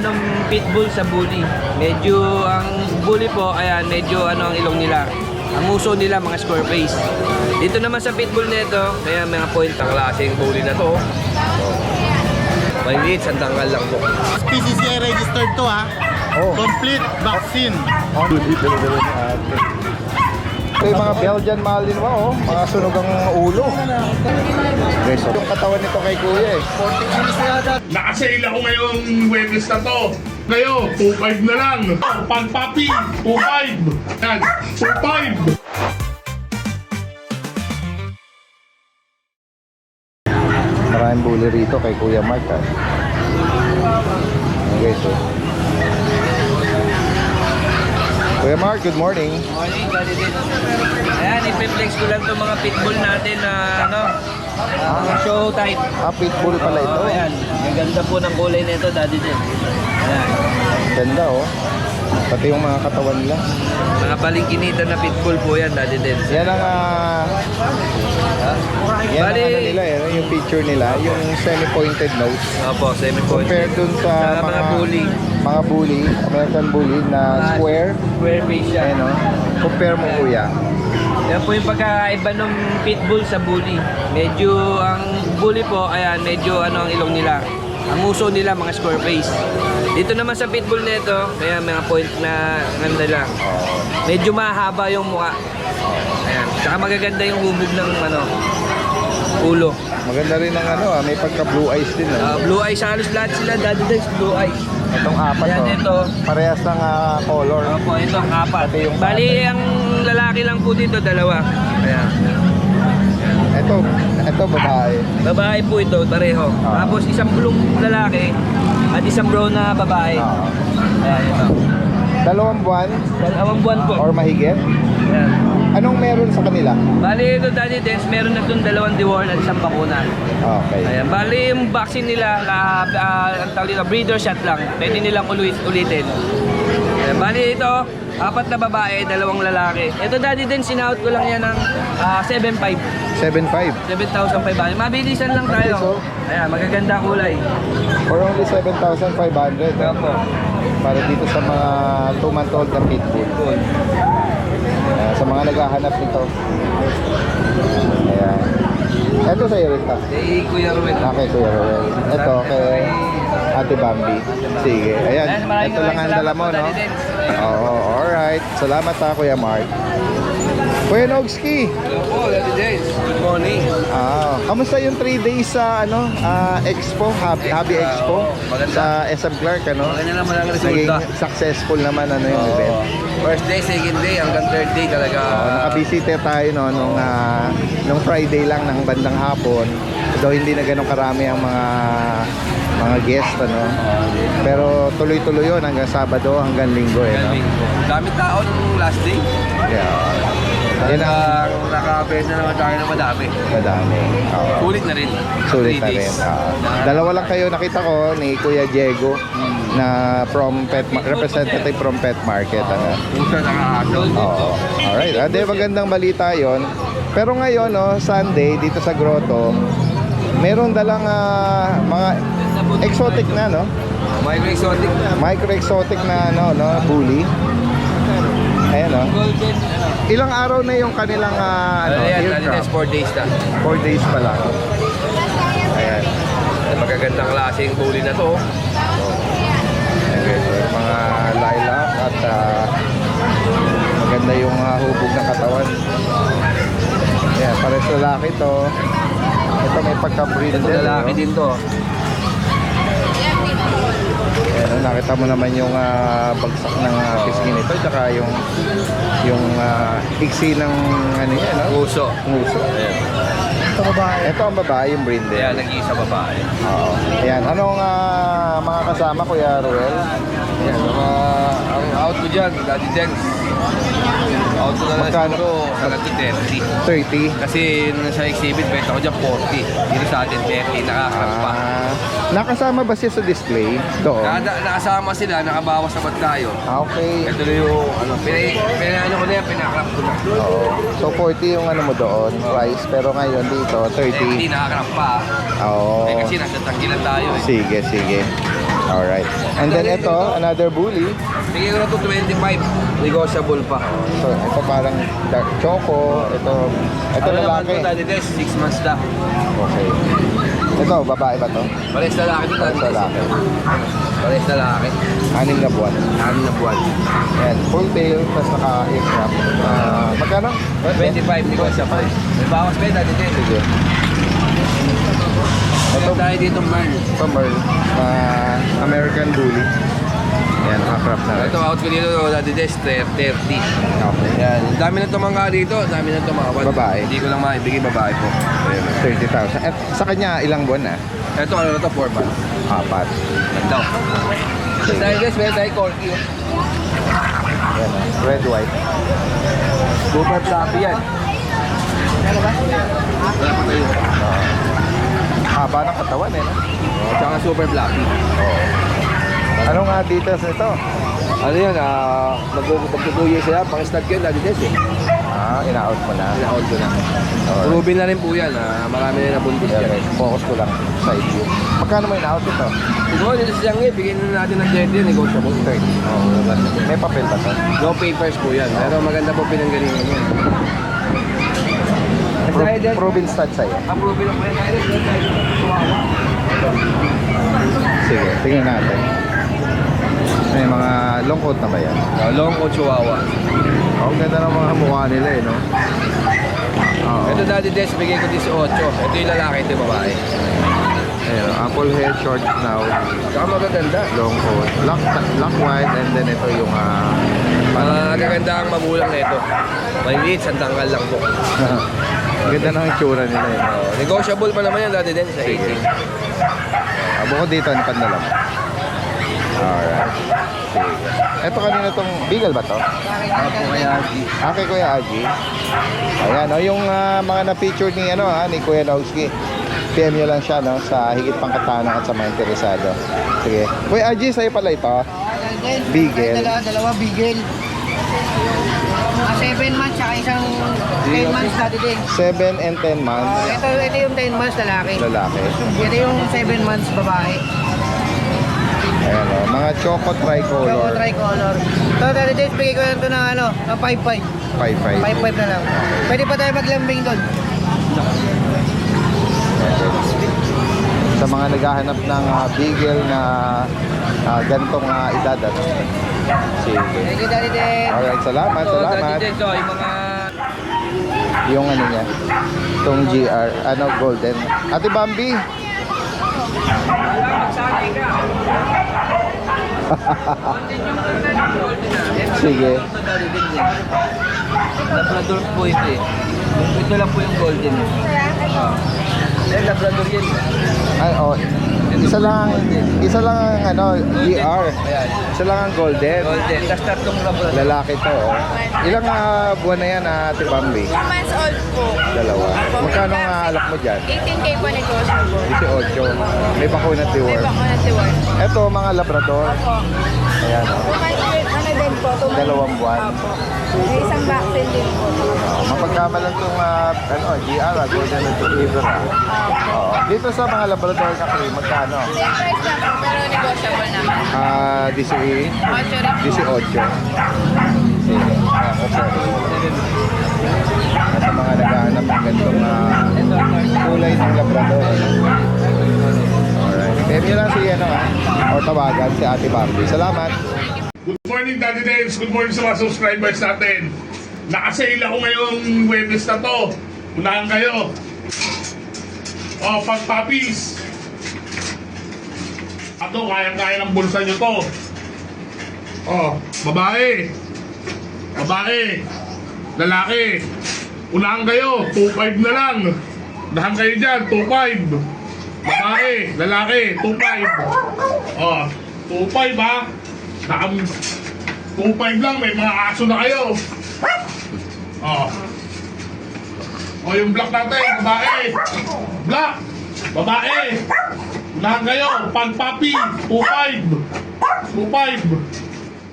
Ng pitbull sa bully. Medyo ang bully po, ayan, medyo ano ang ilong nila. Ang uso nila mga square face. Dito naman sa pitbull nito, kaya mga point ang klaseng bully na to. Maliit, sandanggal lang po. PCCI registered to ha. Oh. Complete vaccine. Ito yung mga Belgian Malinois, oh. Mga sunugang ulo. Okay, so yung katawan nito kay Kuya eh. 40 kilos na yata. Naka-sale ako ngayong Wednesday na to. Ngayon, 2.5 na lang. Pang papi, 2.5. Yan, 2.5. Maraming bully rito kay Kuya Mark, ha. Okay, so Kuya Mark, good morning. Morning, Daddy Din. Ayan, ipiplex ko lang itong mga pitbull natin na ano, mga show type. Pitbull pala ito. Ayan, ang ganda po ng kulay nito, Daddy Din. Ayan, Ganda, oh. Pati yung mga katawan nila. mga balingkinita na pitbull po yan, Daddy Din. Yan ang yan ang Bali, ano nila, yung picture nila, yung semi-pointed nose. opo, semi-point. Compared dun sa mga bully. mga bully, American bully na square. Square face siya. Ayan, oh. Compare mo, Kuya. Yan po yung pagkaiba ng pitbull sa bully. Medyo ang bully po, ayan, medyo ano ang ilong nila. Ang uso nila mga square face. Dito naman sa pitbull nito, kaya mga point na ganda lang. Medyo mahaba yung mukha. Ayan, saka magaganda yung hubog ng ano, ulo. Maganda rin ang ano, may pagka blue eyes din. Blue eyes, halos lahat sila, Daddy Din, blue eyes. Itong apat, Ayan, oh. ito. Parehas ng color. Opo, ito ang apat. Pati yung Bali, ang lalaki lang po dito, dalawa. Ayan. Ito babae. Babae po ito, pareho. Tapos isang blue lalaki at isang brown na babae. Ayan, ito. 2 buwan Dalawang buwan po. or mahigit. Ayan. Anong meron sa kanila? Bali ito, Daddy Dens, meron na itong 2 deworm at isang bakuna. Okay. Ayan. Bali yung vaccine nila, ang tawag dito, breeder shot lang. Pwede nilang ulitin. Ayan. Bali ito, 4 na babae, 2 lalaki. Ito, Daddy Dens, sinahot ko lang yan ng 7.5. 7.5 7,500. Mabilisan lang tayo. Ayan, magaganda ang kulay. for only 7,500. Opo. Para dito sa mga 2-month-old na pitbull. Sa mga naghahanap nito. Ayan. Ito sa rin ta. Kay Kuya Ruel. Okay, Kuya Roel. Ito kay Ate Bambi. Sige. Ayan. Ito lang ang dala mo, no? Oo, alright. Salamat ha, Kuya Mark. Kuya Nogski. Hello, Daddy Dens. Good morning. Kamusta yung 3 days sa Expo, Hobby Expo maganda. sa SM Clark, ano? Maganda naman ang Naging resulta. successful naman yung event. First day, second day, hanggang third day talaga. Nakabisita tayo nung Friday lang ng bandang hapon. Though hindi na ganun karami ang mga guest, ano. Pero tuloy-tuloy yun hanggang Sabado, hanggang Linggo, eh, no? Dami tao nung last day. Yeah. Yan ang Nakabenta naman tayo na madami. madami. Oo. Sulit na rin. Sulit na 3 rin. days. Dalawa lang kayo nakita ko ni Kuya Diego na representative from Pet Market. Ano? Pusa nakakatol. Oo. Alright. Magandang balita yon. Pero ngayon, Sunday, dito sa Grotto, meron dalang mga exotic na, no? Micro-exotic. Micro-exotic na, bully. Ayan, no? Golden, Ilang araw na yung kanilang Ayan, ear drop? 4 days na. 4 days pa lang. Ayan. Magagandang klaseng bully na to. Okay, so yung mga lilac at maganda yung hubog ng katawan. Ayan, pares lalaki to. Ito may pagka-breed Ito din. lalaki din to. Ayan, nakita mo naman yung bagsak ng pisngi nito, tsaka yung iksi ng Uso. nguso. Ayan. Ito ang babae, yung brindle. Ayan, nag-iisa babae. Oo. Ayan, anong mga kasama, Kuya Ruel? Ayan, ang out ko dyan, Daddy Dens. Out ko na lang Magkano? siguro hanggang to 30. 30. Kasi sa exhibit, benta ko dyan 40. Dito sa atin 30, nakakarap pa. Nakasama ba siya sa display? Doon? Nakasama sila, nakabawas naman tayo. Okay. Ito na yung, pinano ko na yan, pinakrap ko na. Oo. So 40 yung mo doon, price. Pero ngayon dito, 30, 30. nakakarap pa. Oo. Kasi nasa tanggilan tayo eh. Sige, sige. Alright. And then ito, another bully. Bigay ko na to 25. Negotiable pa. So, ito parang dark choco. Ito lalaki. Ito Daddy Des, 6 months na. Okay. Ito, babae ba to? Pares lalaki to Daddy Des. Lalaki. Pares lalaki. 6 na buwan. 6 na buwan. Ayan, full tail, tapos naka-aircraft. Magkano? 25, negotiable. May bawas pa yun Daddy Des. Sige. Ito tayo dito Merl. Ito, Merl. American Bully. Ayan, naka-craft na rin. Ito out ko dito Daddy Des, 30. Okay. Yan, ang dami na tumangka dito, ang dami na tumangka. Babae. Hindi ko lang maibigay babae po. 30,000. At sa kanya, ilang buwan na? Ito ano na to, 4 months. 4. Ganda. So Daddy Des, meron tayo corky. Ayan, red, white. Super fluffy yan. Wala pa tayo. Haba ng katawan eh, no? Tsaka super fluffy. Oo. Ano nga details nito? Ano yan, magpo-2 years sila, pang-start ko yun, Daddy Des eh. In-out mo na. Pinahold ko na. Alright. Proven na rin po yan, marami na nabuntis Yeah, yan. okay. Focus ko lang side view. Magkano mo in-out ito? Siguro dito sa Siangye, bigyan na natin ng 30 negotiable 30. Oh, may papel ba ito? No papers po yan, pero maganda po pinanggalingan yan. Proven stud sa'yo. Approve lang po yan, Daddy Des, Chihuahua. Sige, tingnan natin. May mga long coat na ba yan? Long coat Chihuahua. Oh, ganda ng mga mukha nila eh, no? Oo. Ito Daddy Des, bigay ko 18. Ito yung lalaki, ito yung babae. Ayun, apple hair, short snout, Saka magaganda. long coat, black white, and then ito yung Magaganda ang magulang na ito. Maliliit, sandangkal lang po. ganda ng itsura nila eh. Negotiable pa naman yan Daddy Des sa 18. Bukod dito, ano pa na lang? Alright. Sige. Ito kanina tong Beagle ba to? Ako kaya, Kay Kuya Agi. Ayan, yung mga na-feature ni, ni Kuya Nowski. PM nyo lang siya, no? Sa higit pang katanang at sa mga interesado. Sige. Kuya Agi, sa'yo pala ito. Beagle. Dalawa Beagle. 7 months tsaka isang 10 months dati din. 7 and 10 months. Ito yung 10 months lalaki. Lalaki. Ito yung 7 months babae. Ayan, mga choco Choco tricolor. tricolor. Ito dati din, bigay ko lang ito ng 5-5. 5-5. 5-5 na lang. Pwede pa tayo maglambing doon. Sa mga naghahanap ng Beagle na ganitong edad. Sige. Thank you dati din. Alright, salamat. Daddy Des, yung mga... Yung ano niya, itong GR, golden. Ate Bambi, Magsanay ka. sige. Ito Daddy Des eh. Labrador po ito eh. Ito lang po yung golden eh. Labrador yan. Ay, isa lang GR. Ayan. Isa lang ang golden. Golden. Tapos tatlong Labrador. Lalaki to, Ilang buwan na yan, Ate Bambi? 2 months old po. Dalawa. Magkano ang alak mo dyan? 18K po negotiable. 18. May bakuna May reward. bako na si Ward. Ito, mga Labrador. Opo. Ayan, 2 months ano din po. 2 months. 2 buwan. Opo. May isang vaccine din po. Mapagkamalan itong GR, golden retriever. Dito sa mga Labrador na cream, magkano? Same price lang po pero negotiable naman. 18. 8 rin po. 18. Sige. Sa mga naghahanap ng ganitong kulay ng Labrador. Alright. PM nyo lang si o tawagan si Ate Bambi. Salamat. Good morning, Daddy Des. Good morning sa mga subscribers natin. Nakasale ako ngayong Webes na to. Unahan kayo. Pag puppies. Ito, kaya-kaya ng bulsa nyo to. Babae. Babae. Lalaki. Unahan kayo. 2.5 na lang. Unahan kayo dyan. 2.5. Babae. Lalaki. 2.5. 2.5 ha. 2.5 lang. May mga aso na kayo. Yung black natin, babae. Black, babae. Unahan kayo, pag puppy, 2.5. 2.5.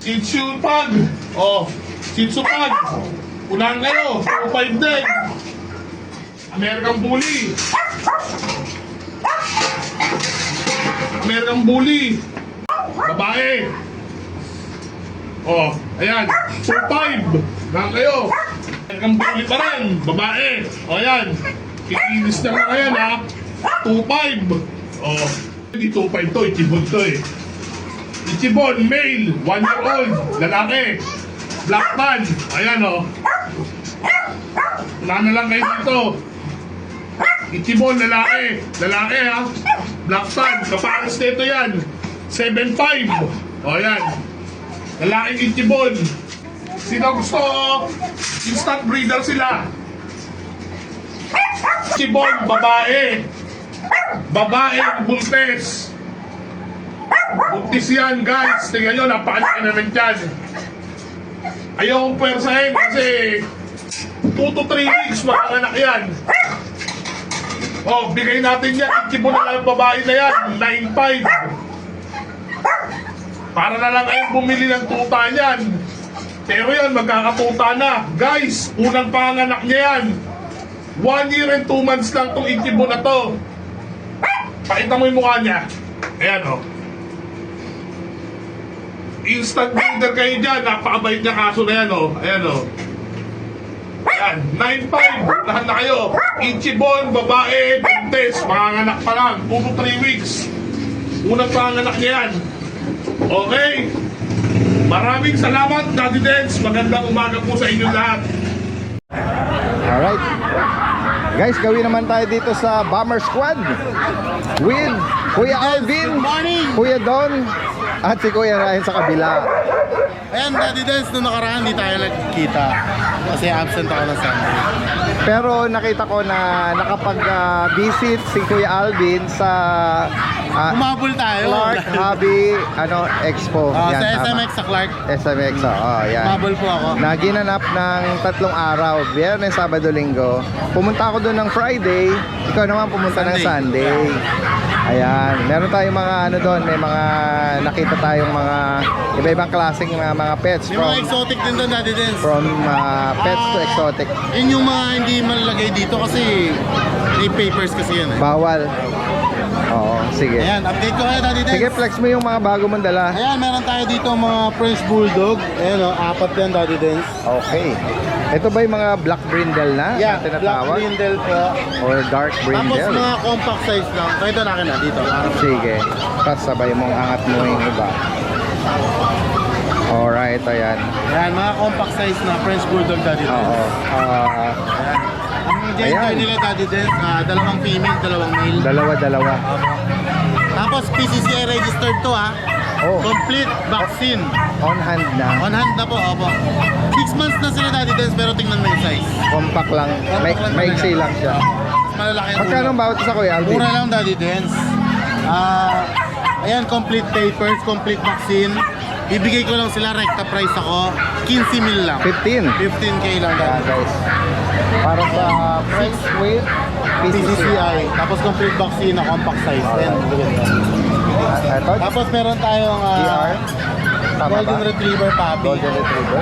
Shih Tzu pag. Shih Tzu pag. Unahan kayo, 2.5 din. American Bully. American Bully. babae. Oh, ayan, 2.5 na kayo. Hanggang bully pa rin, babae. O ayan, kikinis na lang ayan ha. 2.5. Oh, hindi 2.5 to, Ichibon to eh. Ichibon, male, 1 year old, lalaki. Black tan, ayan oh. Wala na lang kayo dito. Ichibon, lalaki. Lalaki ha. Black tan, kapares nito yan. 7.5. O ayan. Lalaking Ichibon. Sino gusto? Instant breeder sila. Ichibon, babae. Babae, buntis. Buntis yan guys. Tingnan nyo, napakalaki na ng tiyan. Ayaw kong pwersahin kasi 2 to 3 weeks makakanganak yan. Oh, bigay natin yan. Ichibon na lang babae na yan. 9.5. Para na lang kayong bumili ng tuta niyan. Pero yan, magkakatuta na. Guys, unang panganak niya yan. 1 year and 2 months lang itong Ichibon na to. Pakita mo yung mukha niya. Ayan o. Instant breeder kayo dyan. Napakabait niya kaso na yan o. Ayan o. Ayan, 9.5. Lahat na kayo. Ichibon, babae, buntis. Manganganak pa lang. 2 to 3 weeks. Unang panganak niya yan. Okay. Maraming salamat, Daddy Dance. Magandang umaga po sa inyo lahat. Alright. Guys, gawin naman tayo dito sa Bomber Squad with Kuya Alvin, Good morning. Kuya Don, at si Kuya Ryan sa kabila. Ayan, Daddy Dance, nung nakaraan di tayo nagkikita. Kasi absent ako ng Sunday. Pero nakita ko na nakapag-visit si Kuya Alvin sa Umabol tayo. Clark Hobby Expo. Sa Yan, tama. SMX sa Clark. SMX, yan. Umabol po ako. Naginanap ng 3 araw, Biyernes, Sabado, Linggo. Pumunta ako doon ng Friday, ikaw naman pumunta ng Sunday. Ayan, meron tayong mga doon, may mga nakita tayong mga iba-ibang klaseng mga pets May mga exotic din doon, Daddy Dance. from pets to exotic. Yun yung mga hindi malalagay dito kasi may papers kasi yan eh. Bawal. Oo, sige. Ayan, update ko kayo, Daddy Dance. Sige, flex mo yung mga bago mong dala. Ayan, meron tayo dito mga French Bulldog. Ayan o, 4 yan, Daddy Dance. Okay. Ito ba yung mga black brindle na? Yeah, na Black tinatawag? Brindle po. Or dark Tapos brindle? mga compact size lang. Ito na akin na dito. Sige. Tapos sabay mong angat mo yung iba. Alright, ayan. Ayan, mga compact size na French Bulldog, Daddy Dance. Oo. Ang gender Ayan. nila, Daddy Dance, 2 female, 2 male. Dalawa-dalawa. Tapos PCCI registered to ha. Oh, Complete vaccine. on hand na. On hand na po, opo. 6 months na sila, Daddy Dance, pero tingnan mo yung size. Compact lang. Compact lang Maiksi talaga. lang siya. Malalaki ang Magkano ulo. ang bawat isa, Kuya Alvin? Mura lang, Daddy Dance. Ayan, complete papers, complete vaccine. Bibigay ko lang sila, recta price ako. 15 mil lang. 15. 15k lang, Yeah, Daddy. guys. Para sa French with PCCI. PCCI. Tapos complete vaccine na compact size. Ayan, Ito, tapos meron tayong DR. Tama ba? Golden Retriever puppy. Golden Retriever.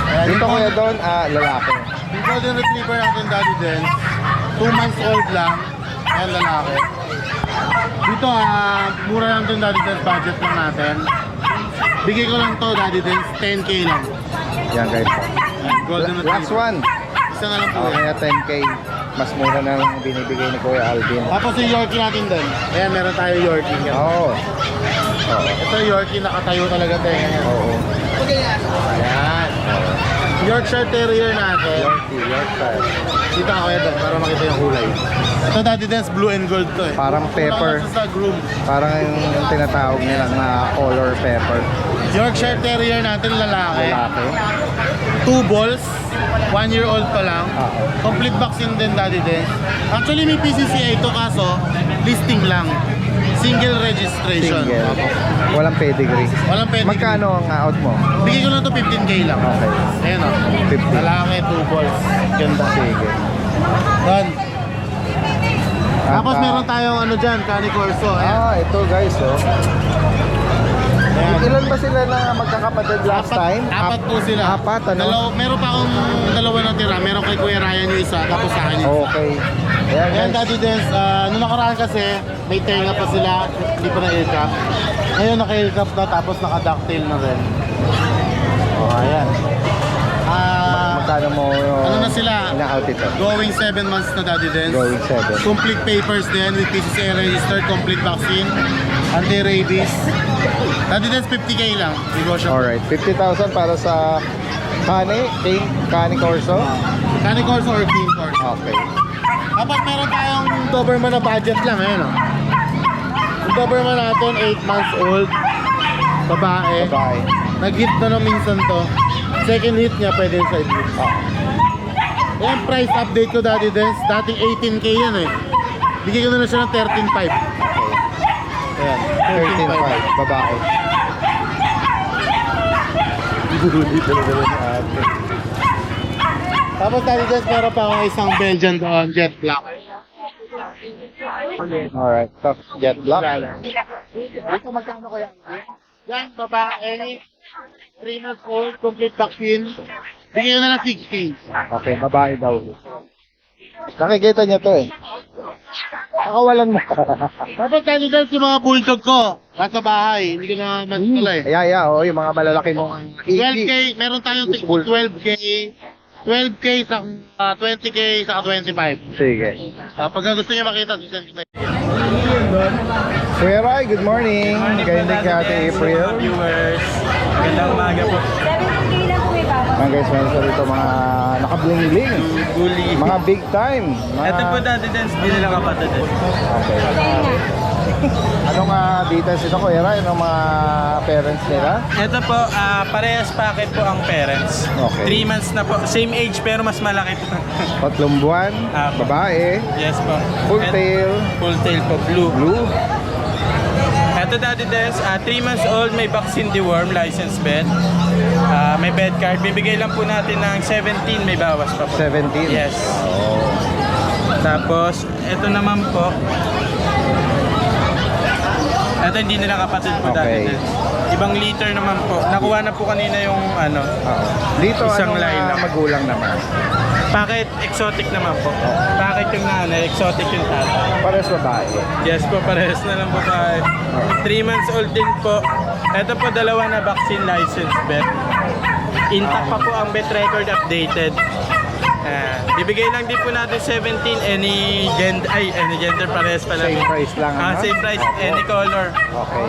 Ayan, Dito, yung Kuya Don, lalaki. yung Golden Retriever natin, Daddy Dance, 2 months old lang. Ayan, lalaki. Dito, mura lang itong Daddy Dance, budget lang natin. Bigay ko lang to, Daddy Dance, 10k lang. Yan, guys. Ayan, Golden Last Retriever. one. Isa nga lang po Okay, yan. 10K. Mas mura na lang binibigay ni Kuya Alvin. Tapos yung Yorkie natin din. Ayan, meron tayo Yorkie. Oo. Ito Yorkie, nakatayo talaga tayo ngayon. Oo. Ayan. Yorkshire Terrier natin. Yorkshire. Dito ako ito, para makita yung kulay. Ito, Daddy Dance, blue and gold to eh. Parang pepper. Kulang lang sa groom. Parang yung tinatawag nilang na color pepper. Yorkshire Terrier natin, lalaki. Lalaki. 2 balls. 1 year old pa lang. Oo. Complete vaccine din, Daddy Dance. Actually, may PCCI ito kaso, listing lang. Single registration. Single. Walang pedigree. Walang pedigree. Magkano ang out mo? Bigay ko lang to 15k lang. Okay. Ayan o. 15. Lalaki, 2 balls. Ganda. Sige. Done. Tapos At, meron tayong ano dyan, Cane Corso. Ayan. ito guys, oh. Ayan. Ilan ba sila na magkakapatid last time? Apat po sila. Apat, ano? Meron pa akong 2 na tira. Meron kay Kuya Ryan yung isa, tapos sa akin yung isa. Okay. Ayan Ayan, guys. Daddy Dance, nung nakaraan kasi, may tenga pa sila, hindi pa na-aircraft. Ngayon naka-aircraft na tapos naka-ducktail na rin. Oh, ayan. Magkano mo Ano na sila? ina-out ito? Going 7 months na Daddy Dance. Going 7. Complete papers din with PCCA registered, complete vaccine, anti-rabies. Daddy Dance 50k lang. Negotiable. Alright, 50,000 para sa Kani Corso? Cani Corso or King Corso. Okay. Dapat meron tayong Doberman na budget lang. Ayan o. Yung Doberman natin, 8 months old. Babae. Bye. Nag-hit na nung minsan to. Second hit niya, pwede sa hit. Ayan, price update ko Daddy Dance. Dating 18k yan eh. Bigay ko na lang siya ng 13.5. Okay. Ayan, 13.5, babae. Tapos Daddy Dance, meron pa akong isang Belgian doon, Jet Black. Alright, tough jet black. Ito magkano ko yan? Yan, babae. 3 months old, complete vaccine. Bigay ko na lang 6k. Okay, babae daw. Nakikita niya to eh. Nakawalan mo. Tapos Daddy Dance, yung mga bulldog ko, nasa bahay. Hindi ko na masala eh. Oh, yung mga malalaki mong 12k, meron tayong Pitbull. 12k. 12k sa 20k sa 25. Sige. Pag gusto niyo makita, sisend ko. Kuya Ray, good morning. Ganda ka Ate April. Viewers, magandang umaga po. 17K lang po may bawas. Mga guys, meron sa dito mga nakabling-bling. Bully. Mga big time. Mga... Ito po Daddy Dance, di nila kapatid. Okay. Design na. Anong details ito Kuya Ray? Anong mga parents nila? Ito po, parehas packet po ang parents. Okay. 3 months na po. Same age pero mas malaki po. 3 buwan, Apo. babae, Yes po. full And tail, Full tail po, blue. blue. Ito Daddy Des, 3 months old, may vaccine deworm, license vet. May vet card. Bibigay lang po natin ng 17, may bawas pa po. 17. Yes. Oh. Tapos, ito naman po. Ito hindi nila kapatid po Okay. Daddy Des. Ibang liter naman po. Nakuha na po kanina yung ano, Oo. Dito Isang anong line lang. magulang naman? packet exotic naman po. Packet yung nanay, exotic yung tatay. Pares babae. Yes po, parehas na lang po tayo. 3 months old din po. Ito po, dalawa na vaccine license vet. Intact pa po ang vet record updated. Bibigay lang din po natin 17, any gender parehas pala. Same price lang, ano? Same price, any color. Okay.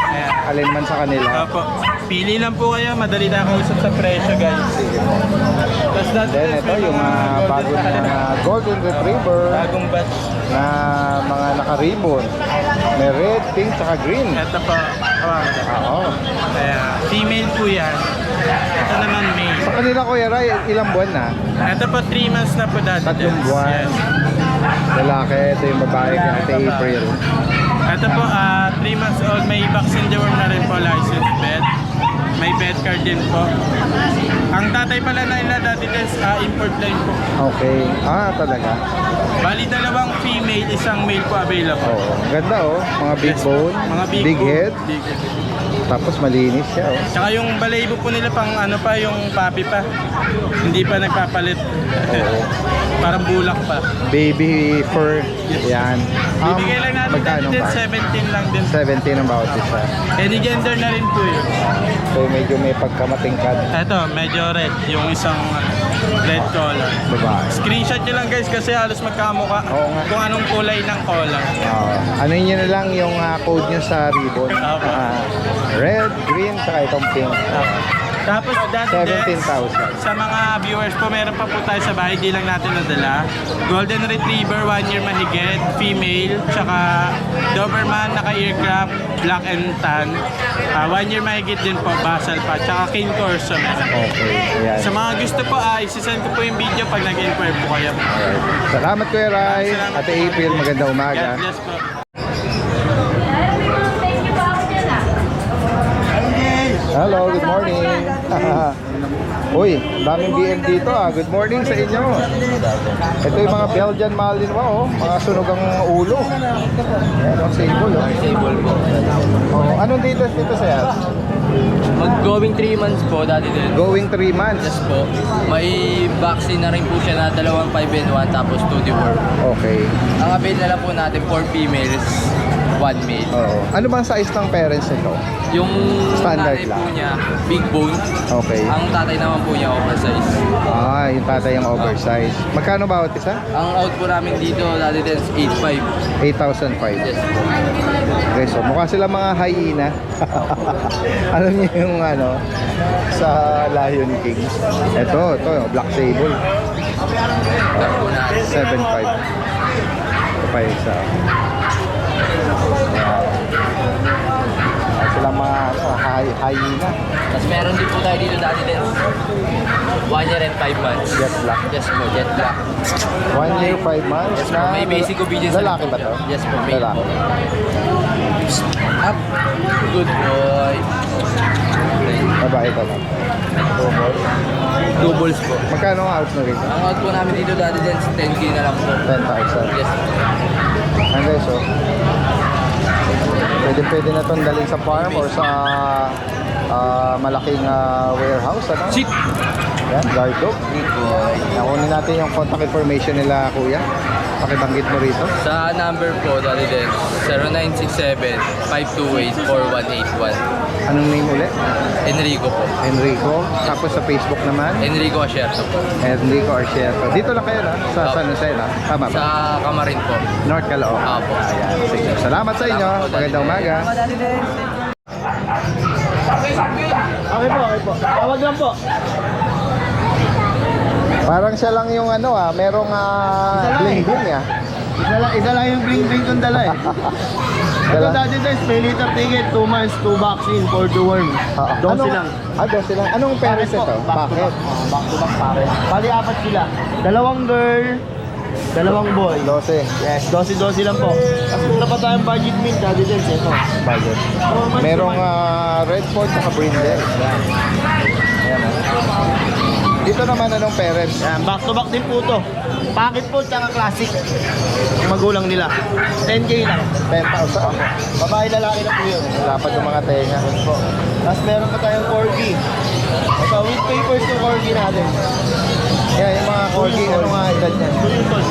Ayan. Alin man sa kanila. Opo. Pili lang po kayo, madali na kausap sa presyo guys. Sige po. Tapos dati Then ito yung bago na golden retriever bagong batch. na mga naka-ribbon. May red, pink, tsaka green. Ito po. Oo. Ayan. Female po yan. Ito naman male. Sa kanila Kuya Ray, ilang buwan na? Ito po 3 months na po dati. 3 buwan. Yes. Lalaki, ito yung babae kay Ate April. Ito po 3 months old, may vaccine deworm na rin po, license vet. May vet card din po. Ang tatay pala na nila dati is import line po. Okay. Talaga? Bali dalawang female, isang male po available. Oo. Ganda oh. Mga big Yes. bone, Mga big bone, head, big head. tapos malinis siya oh. Tsaka yung balayibo po nila pang ano pa, yung papi pa. Hindi pa nagpapalit. Oo. Parang bulak pa. Baby fur. Yan. Bibigay lang natin magkano dati din, ba? 17 lang din. 17 ang bawat isa. Any gender na rin po yun. So medyo may pagkamatingkad. Ito, medyo red. Yung isang red color. Babae. Screenshot nyo lang guys kasi halos magkamuka. Oo nga. Kung anong kulay ng collar. Ano nyo na lang yung code nyo sa ribbon. Okay. Red, green, saka itong pink. Tapos dati 17,000. sa mga viewers po, meron pa po tayo sa bahay, di lang natin nadala. Golden Retriever, 1 year mahigit, female, tsaka Doberman, naka-earcraft, black and tan. 1 year mahigit din po, basal pa, tsaka Cane Corso meron. Okay, ayan. Sa mga gusto po, isisend ko po yung video pag nag-inquire po kayo. Alright. Salamat Kuya Ray. Salamat Ate po. April, magandang umaga. God bless po. Hello, good morning. Uy, daming BM dito Good morning sa inyo. Ito yung mga Belgian Malinois mga sunugang ulo. Ayan ang sable Table po. Anong details dito sir? Mag-going 3 months po dati din. Going 3 months. Yes po. May vaccine na rin po siya na 2 5 and 1 tapos 2 deworm. Okay. Ang avail na lang po natin 4 females. 1 male. Oo. Ano bang size ng parents nito? Yung Standard tatay lang. po niya, big bone. Okay. Ang tatay naman po niya, oversize. Yung tatay yung oversize. Magkano bawat isa? Ang out po namin dito, Daddy Dance, 8.5. 8,500. Yes po. Okay, so mukha sila mga hyena. Alam niyo yung ano, sa Lion King. Ito, Black Sable. Ito po natin. 7.5. Ito pa yung isa. Sila mga ano, hyena. Tapos meron din po tayo dito, Daddy Dance. 1 year and 5 months. Jet black. Yes po, jet black. 1 year, 5 months. Yes po, may basic obedience. Lalaki ba to? Yes po, male Lalaki. po. Up. Good boy. Babae pa lang. Two balls po. Magkano ang out na rin? Ang out po namin dito, Daddy Dance, 10K na lang po. 10,000. Yes po. And guys, so, pwede na itong dalhin sa farm or sa malaking warehouse, ano? Sit. Yan, guard dog. Good boy. Nakunin natin yung contact information nila, kuya. Pakibanggit mo rito. Sa number po, Daddy Dance, 0967-528-4181. Anong name ulit? Enrico po. Enrico. Tapos sa Facebook naman, Enrico Asherto po. Enrico Arciero. Dito lang kayo na, sa San Jose na. Tama ba? Sa Kamarin po. North Caloocan. Apo. Ayan, sige. Salamat sa inyo. Salamat po, Magandang umaga. Okay po. Tawag lang po. Parang siya lang yung ano merong bling-bling Isa lang yung bling-bling kong dala eh. Ito Dala? Daddy Dance, pay later ticket, 2 months, 2 vaccine for the worm. 12 lang. 12 lang. Anong parents ito? Back to Bakit? back. Back to back pare. Bali, 4 sila. 2 girl, 2 boy. 12. Yes, 12 lang po. Tapos mura pa tayong budget meal, Daddy Dance, ito. Budget. Merong red fort at brindle. Ayan. Dito naman anong parents? Yan, back to back din po to. Packet po, tsaka classic. Yung magulang nila. 10K lang. 10,000. Babae, lalaki na po yun. Dapat yung mga tenga. Po. Tapos meron pa tayong corgi. Ito, with papers yung corgi natin. Yan, yung mga corgi, ano nga edad niyan?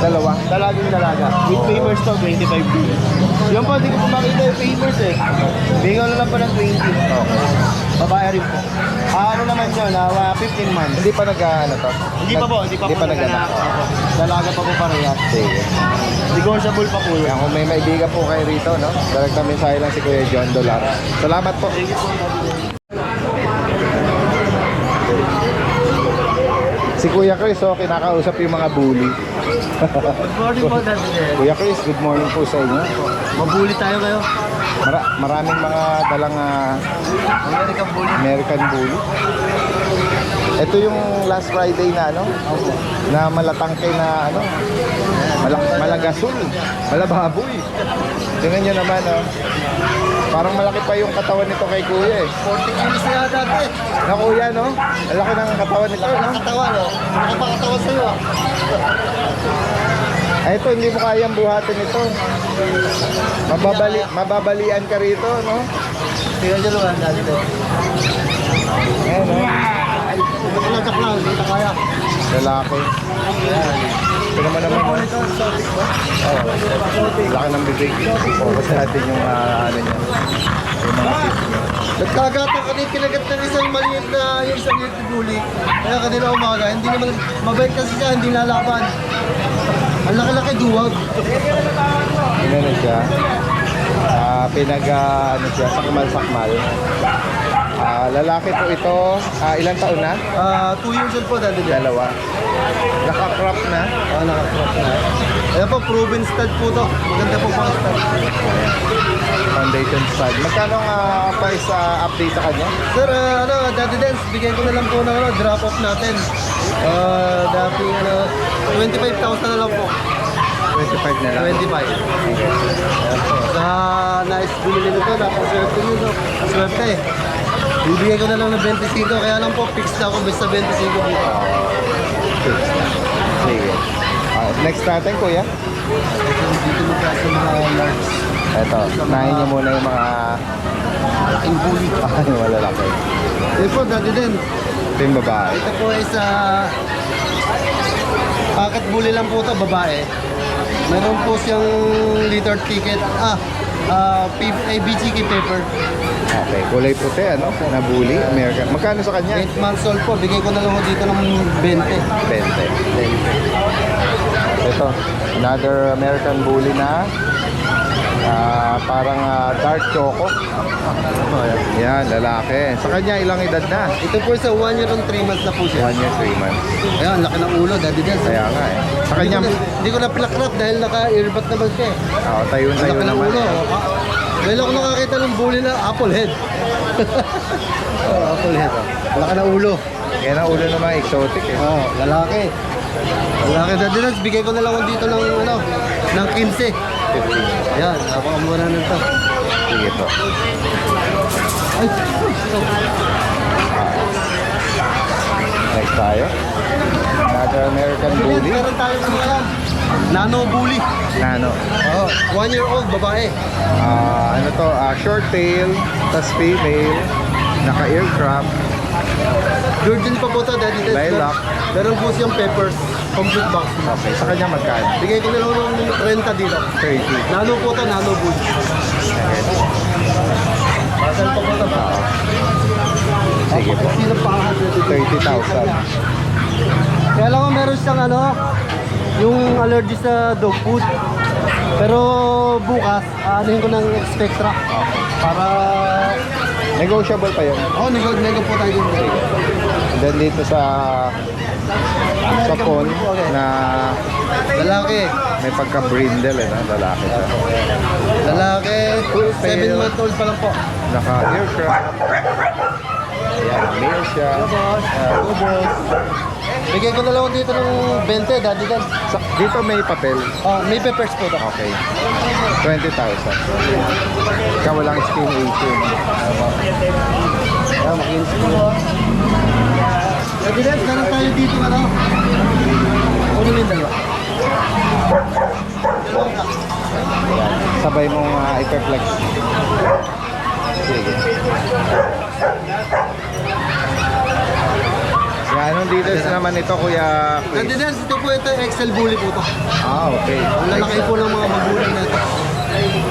Dalawa. Dalagang dalaga. With papers to, 25K. Yung po, hindi ko pa makita yung papers eh. Bigyan na lang pa ng 20. Okay. Babae rin po. Ano naman yun, 15 months. Hindi pa nag-ano to? Hindi pa po, hindi pa po nag-anak. Opo. Dalaga pa po parehas. Sige. Negotiable pa po yun. Yan, kung may maibigan po kayo rito, no? Direct na mensahe lang si Kuya John Dolar. Salamat po. Si Kuya Chris, kinakausap yung mga bully. Good morning po, Daddy Dance. Kuya Chris, good morning po sa inyo. Mabuli tayo kayo. Maraming mga dalang American bully. American bully. Ito yung last Friday na na malatangke na malagasul, malababoy. Tingnan nyo naman parang malaki pa yung katawan nito kay Kuya 40 kilos na yata dati. Na Kuya ang laki ng katawan nito Katawan, no? Ano pa katawan sa'yo, Ito hindi mo kayang buhatin ito. Mababalian ka rito, no? Tingnan nyo naman, Daddy Dance. Ayan, Tumutulagak lang, hindi na kaya. lalaki. Ito naman laki ng bibig. Focus natin yung niya. Yung mga fish niya. Nagkagatan ka din kinagat ng isang maliit na yung isang little bully. Kaya kanina umaga, hindi naman, mabait kasi siya, hindi lalaban. Ang laki-laki duwag. Ano siya? Siya, sakmal-sakmal. Lalaki po ito. Ilang taon na? 2 years old po, Daddy Dance. Dalawa. Naka-crop na. Nakakrop na. Ayan po, proven stud po to. Maganda po pang stud. Foundation stud. Magkano ang price update sa kanya? Sir, Daddy Dance, bigyan ko na lang po ng drop off natin. Dating 25,000 na lang po. 25 na lang. 25. Sa nice binili nito, napaswerte nyo. Swerte eh. Bibigyan ko na lang ng 25, kaya lang po, fixed na ako basta 25 dito. Sige. Next natin, Kuya. Dito mo kasi mga large. Ito, nahin niyo muna yung mga Ang bully. yung malalaki. Ito po, Daddy Dance. Ito yung babae. Ito po is packet bully lang po ito, babae. Meron po siyang litter ticket. BGK paper. Okay, kulay puti, ano? Na bully, American. Magkano sa kanya? 8 months old po. Bigay ko na lang ho dito ng 20. 20. Ito, another American bully na parang dark choco. Yan, lalaki. Sa kanya, ilang edad na? Ito po sa 1 year and 3 months na po siya. 1 year, 3 months. Ayan, laki ng ulo, daddy dyan. Kaya nga eh. Sa kanya, Hindi ko na pinakrap dahil naka-earbud naman siya eh. tayo-tayo Laki ng naman. ulo. Dahil ako nakakita ng bully na apple head. Apple head. Laki ng ulo. Yan ang ulo naman, exotic eh. Lalaki. Lalaki, daddy dyan. Bigay ko na lang dito ng, ng 15. 15. Ayan, napakamura na ito. Sige po. Ay, Next tayo. Another American bully. meron tayo mga yan. Nano bully. Nano. 1 year old, babae. Ano to? Short tail, tas female. Naka-ear crop. Virgin pa po ito, daddy dyan. Lilac. Meron po siyang peppers. Complete box. Okay, sa kanya magkano? Bigay ko na lang ng 30 dito. 30. Nano po ito, nano bully. Pasal pa po ito ba? Sige po. Sino pa ang 30,000. Kaya lang meron siyang yung allergy sa dog food. Pero bukas, anuhin ko ng Spectra. Para... Negotiable pa yun. nego po tayo dito. And then dito sa phone na Lalaki. may pagka-brindle lalaki siya. Lalaki, 7 month old pa lang po. Naka-ear crop. Ayan, male siya. Ubos. Bigay ko na lang dito ng 20, daddy dan. Dito may papel. May peppers po ito. Okay. 20,000. Ikaw walang skin issue. Ayan, makinis po. Daddy dan, meron tayo dito Ano yung dalawa? Ayan. Sabay mong i-flex. Sige. Yan, anong details naman ito, Kuya Chris? Daddy dan, ito po ito, XL bully po ito. Okay. Ang lalaki po ng mga magulang na ito.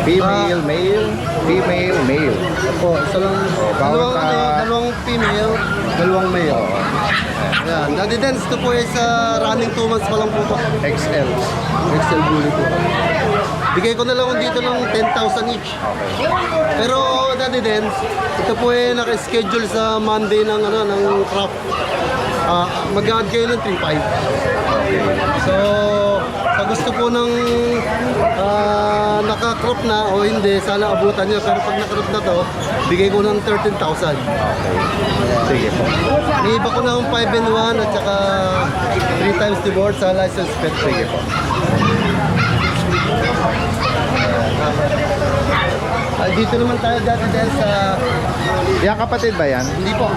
Female, male, female, male. Po, isa lang. bawat, Dalawang female, dalawang male. Ayan, daddy dan, ito po ay sa running 2 months pa lang po ito. XL. XL bully po. Bigay ko na lang dito ng 10,000 each. Pero Daddy Dens, ito po ay naka-schedule sa Monday ng crop. Mag-add kayo ng 3.5. So, sa gusto po ng naka-crop na o hindi, sana abutan niya. Pero pag naka-crop na to, bigay ko ng 13,000. Sige po. May iba ko na ng 5 and 1 at saka 3 times the board sa license pet. Sige po. Dito naman tayo dati dahil sa... Yan kapatid ba yan? Hindi po.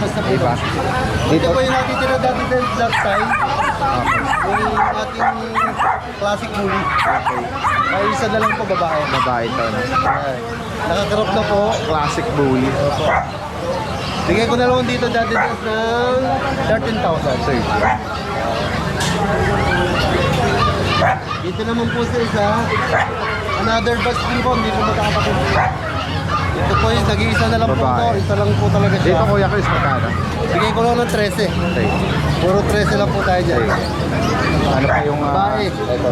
Basta po iba. Dito po yung nakitira dati dahil black tie. Yung ating classic bully. Ay, isa na lang po babae. Babae ito. No? Nakakarap na po. Classic bully. Bigay ko na lang dito dati dahil ng 13,000. Dito naman po sa isa. Another batch din po, hindi po magkakapatid. Ito po yung nag-iisa na lang po Babae. ito. Isa lang po talaga siya. Dito Kuya Chris, magkano? Bigay ko lang ng 13. Okay. Puro 13 lang po tayo dyan. Ano pa yung... Babae. Ito.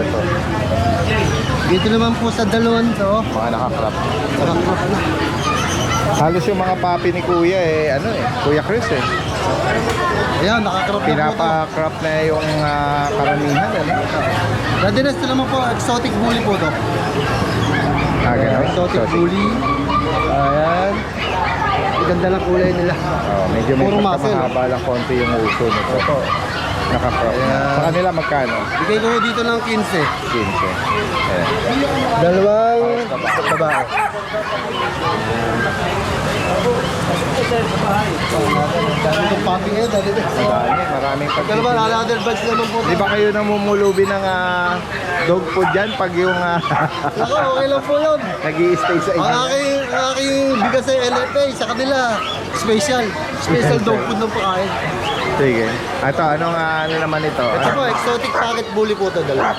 Dito naman po sa dalawan to. Mga nakakrap. Nakakrap na. Halos yung mga papi ni Kuya Kuya Chris Ayan, nakakrap na po ito. Pinapa-crop na yung karamihan. Dadinas ito naman po, exotic bully po ito. Ganun. Exotic bully. Ayan. Ang ganda ng kulay nila. Medyo may Puro muscle. mahaba lang konti yung uso nito. Nakakrop. Sa kanila magkano? Bigay ko dito ng 15. 15. Ayan. Dalawang babae. Dami ng papi dali din. Maraming Pero ba, another batch naman po. Di ba kayo namumulubi ng dog food dyan pag yung Ako, okay lang po yun. nag-i-stay sa inyo? Ang aking bigas ay LFA sa kanila. Special. Special dog food ng pakain. Sige. Ito, anong ano naman ito? Ito po, exotic pocket bully po ito, dalawa.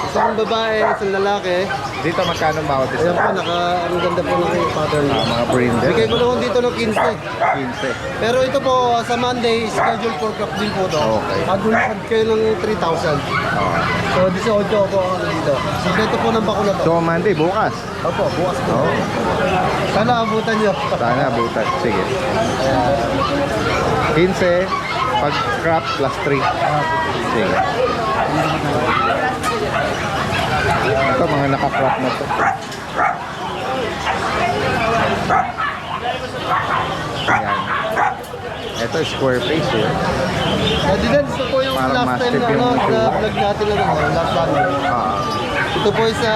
Isang babae, isang lalaki. Dito magkano bawat isa? Ayan po, ang ganda po ng pattern. Mga brindle. Bigay ko naman dito ng 15. 15. Pero ito po, sa Monday, schedule for crop din po ito. Okay. Magulakad kayo ng 3,000. So, 18 po ako dito. Sikreto po ng bakula to. So, Monday, bukas. Opo, bukas po. Oo. Sana abutan nyo. Sana, butas. Sige. 15, pag crop plus 3. Sige. Ito, mga naka-crop na to. Ayan. Ito, square face eh. Ito po yung Parang last time mastiff na, yung na itsura. vlog natin na last Sunday. Ah. Ito po yung sa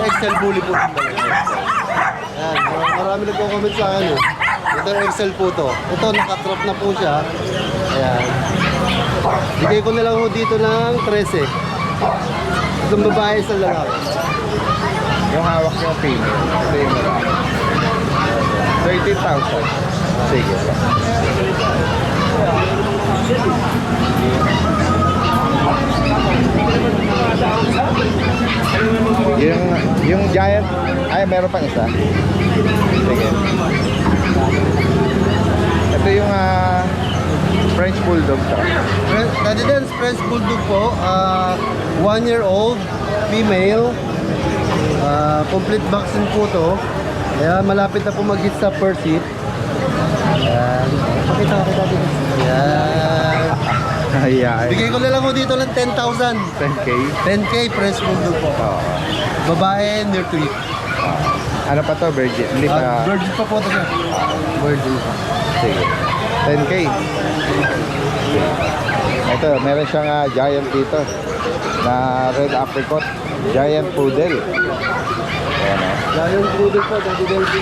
Excel bully po. Ayan, marami nagko-comment sa akin eh. Ito Excel po to. Ito, nakatrap na po siya. Ayan. Bigay ko na lang ho dito ng 13. Itong babae sa lalaki. Yung hawak yung female. Ito yung lalaki. 13,000. Sige. Yung giant, ay meron pang isa. Sige. Ito yung French Bulldog to. Residence French Bulldog po. 1-year-old, female. Complete vaccine po to. Kaya malapit na po mag-hit sa first hit. Ayan. Pakita dito. Ayan. Ayan. Bigay ko na lang po dito ng 10,000. 10K. 10K French Bulldog po. Oo. Babae, near to it. Ano pa to, virgin? Hindi pa. Virgin pa po ito siya. Virgin pa. Sige. 10K. Ito, meron siyang giant dito na red apricot. Giant poodle. Ayan o. Lion Bulldog po, Daddy Delphi.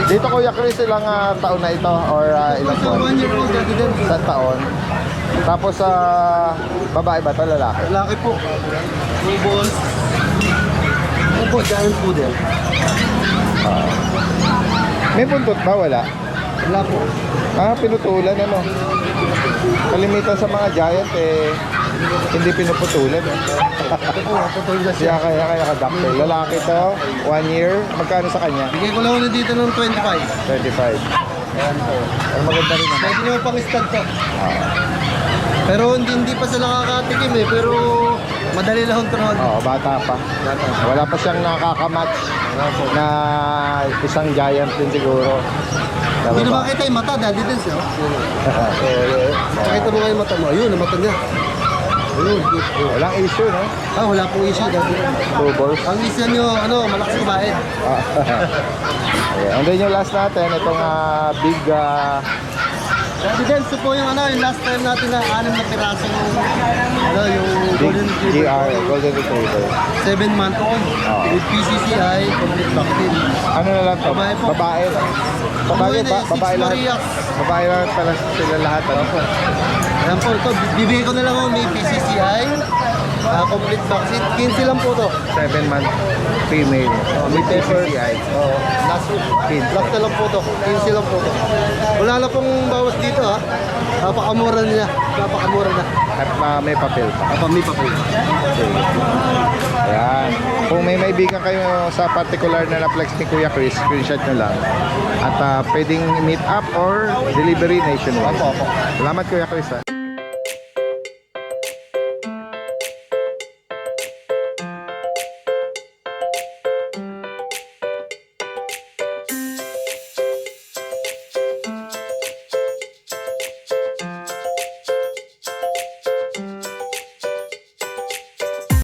Dito Kuya Chris, ilang taon na ito or ilang Sa buwan? 1-year-old, Daddy Delphi. Isang taon. Tapos babae ba ito, lalaki? Lalaki po. Full balls. Ano po, Giant Poodle. May buntot ba? Wala? Wala po. Pinutulan ano. Kalimitan sa mga giant hindi pinuputulan. Ito po, putol na siya. Kaya nakadaktil. Lalaki to, 1 year. Magkano sa kanya? Bigay ko lang na dito ng 25. 25. Ayan po. Pero maganda rin naman. Pwede nyo pang stud to. Pero hindi pa sila nakakatikim eh. Pero madali lang turuan. Oo, bata pa. Wala pa siyang nakakamatch na isang giant din siguro. Hindi na makita yung mata, Daddy Dance. Nakita mo nga yung mata mo. Ayun, ang mata niya. Ayun. Walang issue, no? Wala pong issue, Daddy Dance. Two balls. Ang issue nyo, malakas kumain. Okay. And then yung last natin, itong big Daddy Dance, ito po yung yung last time natin na 6 na piraso yung big Golden GR, Golden Retriever. 7-month-old with PCCI, complete vaccine. Ano na lang to? Babae po. Babae. Babae Ano yun eh, babae Six lahat. Marias. Babae lahat pala sila lahat. Ano? Ayan po, ito, bibigay ko na lang may PCCI, complete vaccine. 15 lang po to. 7-month female. With PCCI. Last na lang po to. 15 lang po to. Wala na pong bawas dito ha. Napakamura nila. Napakamura na. At may papel pa. May papel. Ayan. Kung may maibigan kayo sa particular na na-flex ni Kuya Chris, screenshot nyo lang. At pwedeng meet up or delivery nationwide. Opo. Salamat Kuya Chris ha.